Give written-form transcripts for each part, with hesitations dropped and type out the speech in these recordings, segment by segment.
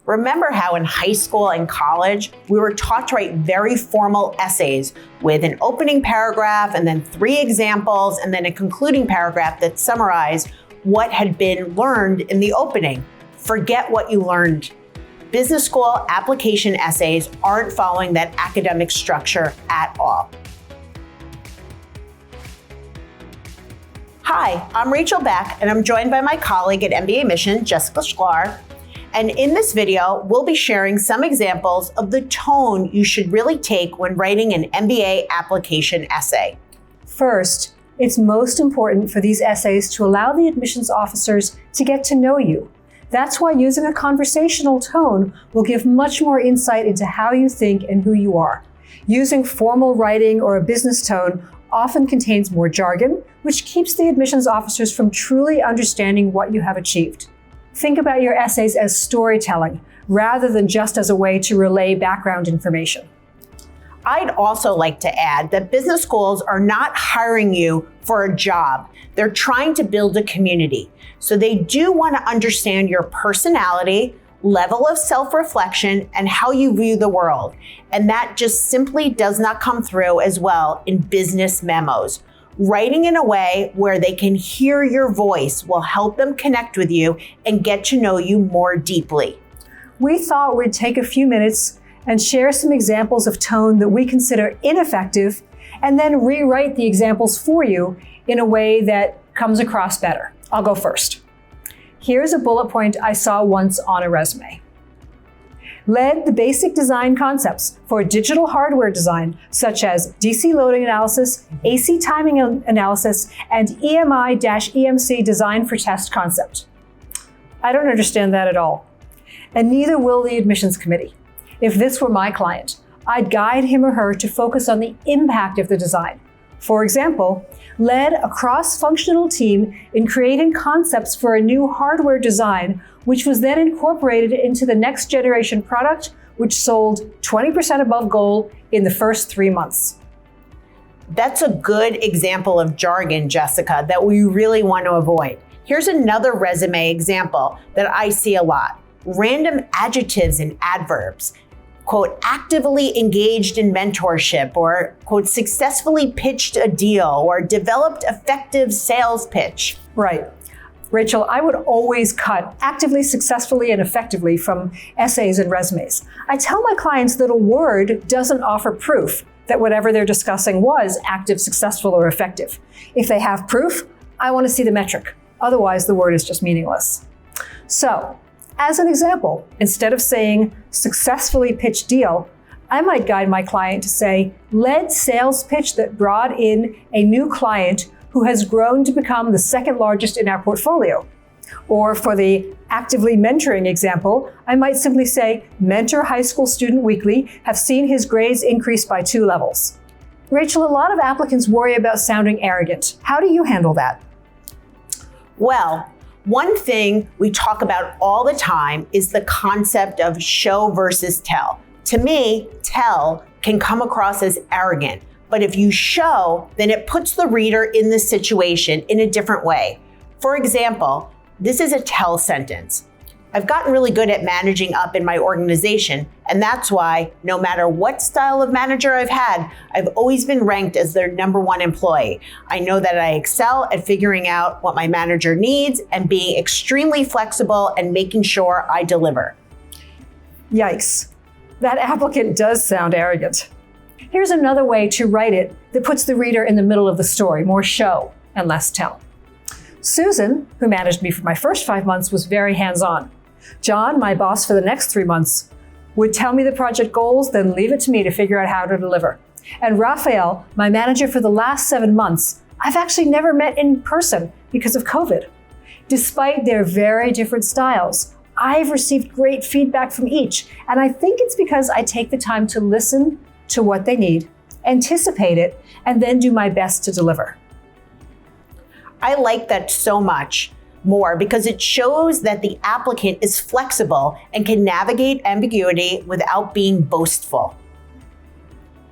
Remember how in high school and college, we were taught to write very formal essays with an opening paragraph and then 3 examples and then a concluding paragraph that summarized what had been learned in the opening. Forget what you learned. Business school application essays aren't following that academic structure at all. Hi, I'm Rachel Beck, and I'm joined by my colleague at mbaMission, Jessica Shklar. And in this video, we'll be sharing some examples of the tone you should really take when writing an MBA application essay. First, it's most important for these essays to allow the admissions officers to get to know you. That's why using a conversational tone will give much more insight into how you think and who you are. Using formal writing or a business tone often contains more jargon, which keeps the admissions officers from truly understanding what you have achieved. Think about your essays as storytelling, rather than just as a way to relay background information. I'd also like to add that business schools are not hiring you for a job. They're trying to build a community. So they do want to understand your personality, level of self-reflection, and how you view the world. And that just simply does not come through as well in business memos. Writing in a way where they can hear your voice will help them connect with you and get to know you more deeply. We thought we'd take a few minutes and share some examples of tone that we consider ineffective, and then rewrite the examples for you in a way that comes across better. I'll go first. Here's a bullet point I saw once on a resume. Led the basic design concepts for digital hardware design, such as DC loading analysis, AC timing analysis, and EMI-EMC design for test concept. I don't understand that at all. And neither will the admissions committee. If this were my client, I'd guide him or her to focus on the impact of the design. For example, led a cross-functional team in creating concepts for a new hardware design, which was then incorporated into the next generation product, which sold 20% above goal in the first 3 months. That's a good example of jargon, Jessica, that we really want to avoid. Here's another resume example that I see a lot. Random adjectives and adverbs. Quote, actively engaged in mentorship, or quote, successfully pitched a deal, or developed effective sales pitch. Right. Rachel, I would always cut actively, successfully, and effectively from essays and resumes. I tell my clients that a word doesn't offer proof that whatever they're discussing was active, successful, or effective. If they have proof, I want to see the metric. Otherwise, the word is just meaningless. So, as an example, instead of saying successfully pitched deal, I might guide my client to say led sales pitch that brought in a new client who has grown to become the second largest in our portfolio. Or for the actively mentoring example, I might simply say mentor high school student weekly, have seen his grades increase by 2 levels. Rachel, a lot of applicants worry about sounding arrogant. How do you handle that? Well, one thing we talk about all the time is the concept of show versus tell. To me, tell can come across as arrogant, but if you show, then it puts the reader in the situation in a different way. For example, this is a tell sentence. I've gotten really good at managing up in my organization, and that's why no matter what style of manager I've had, I've always been ranked as their #1 employee. I know that I excel at figuring out what my manager needs and being extremely flexible and making sure I deliver. Yikes. That applicant does sound arrogant. Here's another way to write it that puts the reader in the middle of the story, more show and less tell. Susan, who managed me for my first 5 months, was very hands-on. John, my boss for the next 3 months, would tell me the project goals, then leave it to me to figure out how to deliver. And Raphael, my manager for the last 7 months, I've actually never met in person because of COVID. Despite their very different styles, I've received great feedback from each, and I think it's because I take the time to listen to what they need, anticipate it, and then do my best to deliver. I like that so much more because it shows that the applicant is flexible and can navigate ambiguity without being boastful.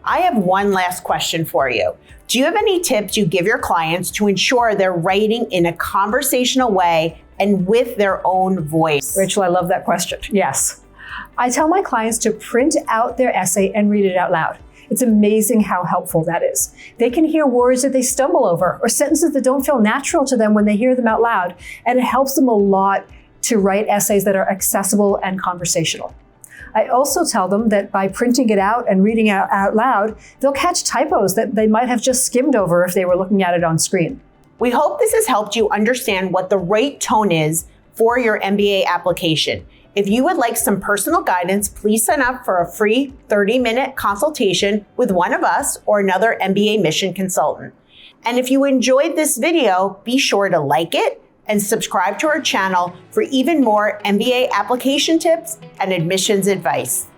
I have one last question for you. Do you have any tips you give your clients to ensure they're writing in a conversational way and with their own voice? Rachel, I love that question. Yes. I tell my clients to print out their essay and read it out loud. It's amazing how helpful that is. They can hear words that they stumble over or sentences that don't feel natural to them when they hear them out loud, and it helps them a lot to write essays that are accessible and conversational. I also tell them that by printing it out and reading it out loud, they'll catch typos that they might have just skimmed over if they were looking at it on screen. We hope this has helped you understand what the right tone is for your MBA application. If you would like some personal guidance, please sign up for a free 30-minute consultation with one of us or another mbaMission consultant. And if you enjoyed this video, be sure to like it and subscribe to our channel for even more MBA application tips and admissions advice.